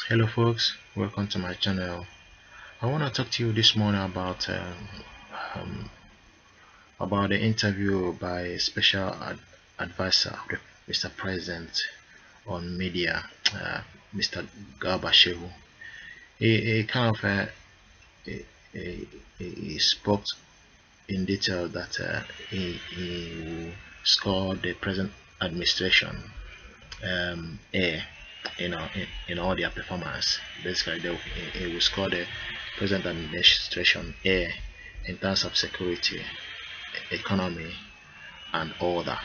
Hello folks, welcome to my channel. I want to talk to you this morning um, about the interview by special advisor of the Mr. President on media, Mr. Garba Shehu. He kind of he spoke in detail that he will score the present administration A, in all their performance. Basically, they will score the present administration A in terms of security, economy, and order.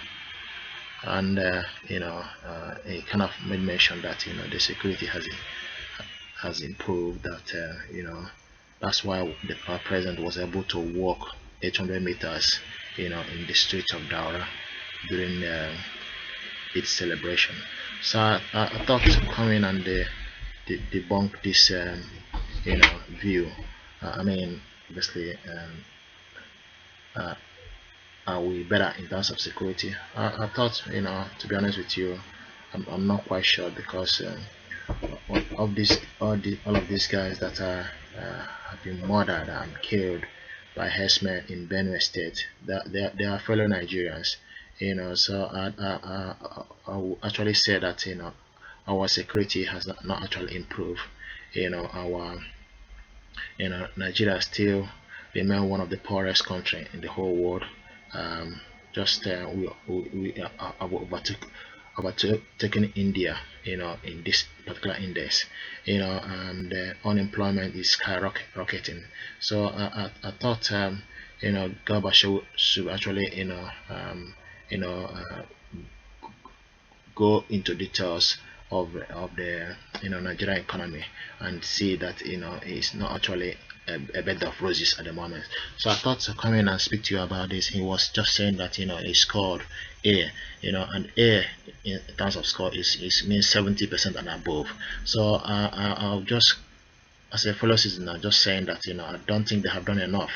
And he kind of made mention that the security has improved. That that's why the president was able to walk 800 meters, in the streets of Daura during its celebration. So I thought to come in and debunk this view. I mean, obviously, uh, are we better in terms of security? I thought, to be honest with you, I'm not quite sure because of this, all of these guys that have been murdered and killed by herdsmen in Benue State, they are fellow Nigerians. So I will actually say that our security has not actually improved. Our Nigeria still remain one of the poorest country in the whole world. Just we are overtaken India, in this particular index, and unemployment is skyrocketing. So I thought, Garba should actually, you know, uh, go into details of the Nigerian economy and see that it's not actually a bed of roses at the moment. So I thought to come in and speak to you about this. He was just saying that he scored A, and A in terms of score is means 70% and above. So I'll just, as a fellow citizen, I'm just saying that I don't think they have done enough.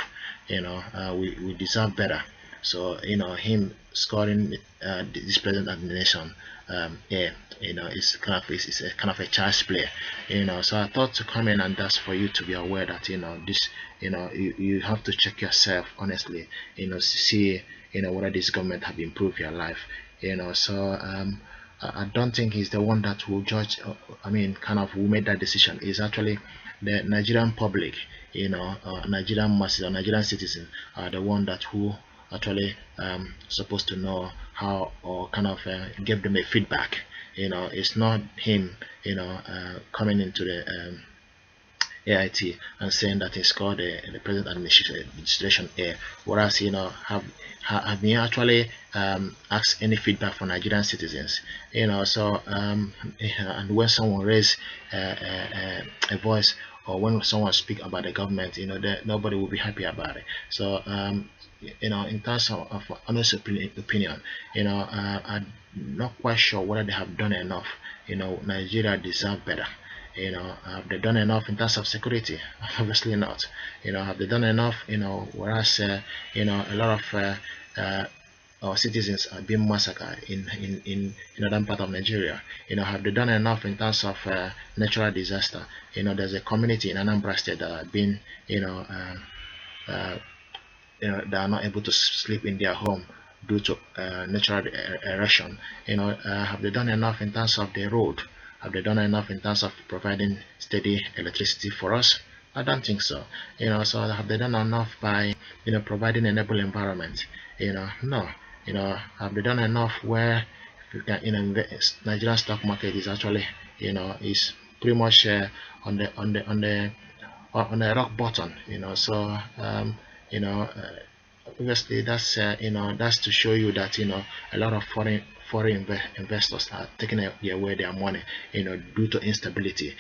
We deserve better. So him scoring this present administration, yeah, it's kind of it's a kind of a child's play. So I thought to come in and that's for you to be aware that this, you have to check yourself honestly, to see whether this government have improved your life. So I don't think he's the one that will judge. I mean, kind of who made that decision is actually the Nigerian public. Nigerian masses or Nigerian citizens are the one that who actually supposed to know how, or kind of give them a feedback. It's not him coming into the AIT and saying that he scored the present administration A, whereas have been actually asked any feedback from Nigerian citizens. So and when someone raise a voice, or when someone speak about the government, nobody will be happy about it. So in terms of honest opinion, I'm not quite sure whether they have done enough. Nigeria deserve better. Have they done enough in terms of security? Obviously not. Have they done enough? Whereas a lot of our citizens are being massacred in other part of Nigeria. Have they done enough in terms of natural disaster? There's a community in Anambra State that have been, uh, they are not able to sleep in their home due to natural erosion. Have they done enough in terms of the road? Have they done enough in terms of providing steady electricity for us? I don't think so. So have they done enough by providing a enable environment? No. Have they done enough where you can, Nigerian stock market is actually is pretty much on the rock bottom. So you know obviously that's that's to show you that a lot of foreign investors are taking away their money due to instability.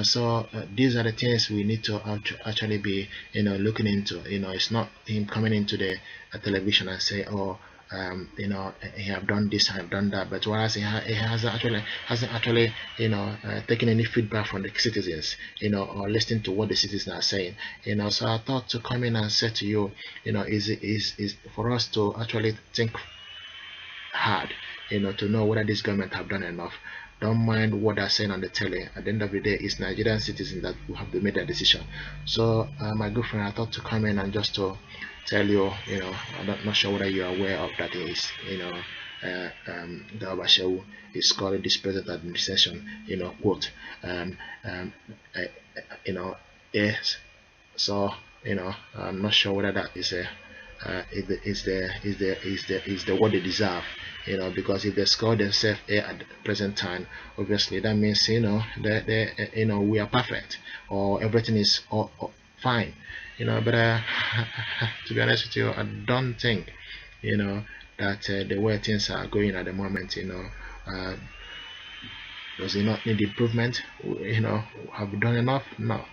So these are the things we need to actually be looking into. It's not him coming into the television and say, oh, he have done this, I have done that, but whereas he hasn't actually taken any feedback from the citizens, or listening to what the citizens are saying. So I thought to come in and say to you, is for us to actually think hard, to know whether this government have done enough. don't mind what they're saying on the telly. At the end of the day, it's Nigerian citizens that will have to make that decision. So my good friend, I thought to come in and just to tell you, I'm not sure whether you're aware of that is, Garba Shehu is calling this present administration, quote, um, uh, yes. So I'm not sure whether that is a is the what they deserve, because if they score themselves at the present time, obviously that means that we are perfect, or everything is fine, but to be honest with you, I don't think that the way things are going at the moment, uh, does it not need improvement? Have we done enough? No.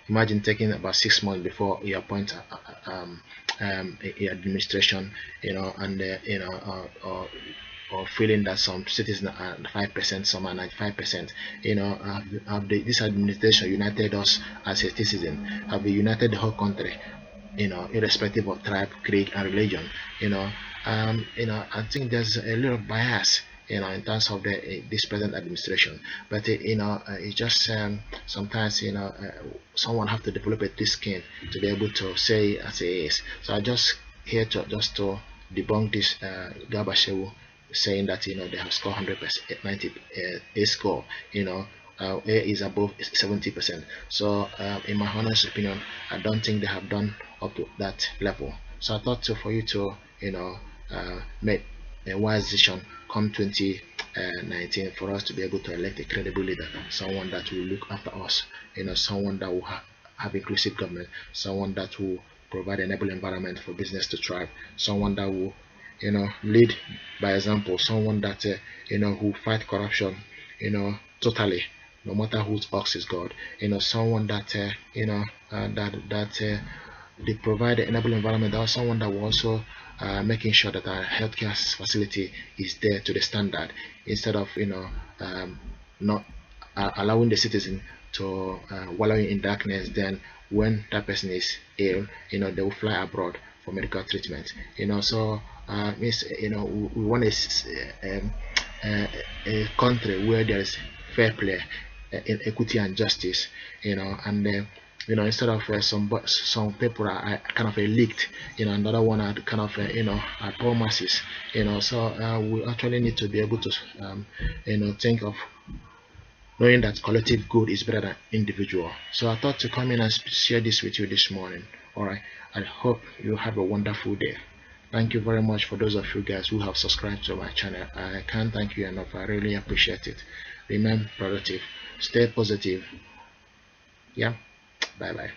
Imagine taking about 6 months before you appoint a administration, and or feeling that some cities are 5%, some are 95%. Have this administration united us as a citizen? Have we united the whole country? Irrespective of tribe, creed, and religion. I think there's a little bias, in terms of this present administration. But it's just sometimes someone have to develop a thick skin to be able to say as it is. So I just here to just to debunk this Garba Shehu saying that they have scored 100%, 90 a score. A is above 70%. So in my honest opinion, I don't think they have done up to that level. So I thought for you to make a wise decision come 2019 for us to be able to elect a credible leader, someone that will look after us, someone that will have inclusive government, someone that will provide an enable environment for business to thrive, someone that will lead by example, someone that who fight corruption totally, no matter whose ox is God, someone that they provide the enable environment, or someone that will also making sure that our healthcare facility is there to the standard, instead of not allowing the citizen to wallowing in darkness. Then when that person is ill, they will fly abroad for medical treatment. So means we want a country where there is fair play, equity and justice, and instead of some people are kind of leaked, another one are kind of are poor masses, so we actually need to be able to think of knowing that collective good is better than individual. So I thought to come in and share this with you this morning. All right, I hope you have a wonderful day. Thank you very much for those of you guys who have subscribed to my channel. I can't thank you enough. I really appreciate it. Remain productive, stay positive. Yeah, bye bye.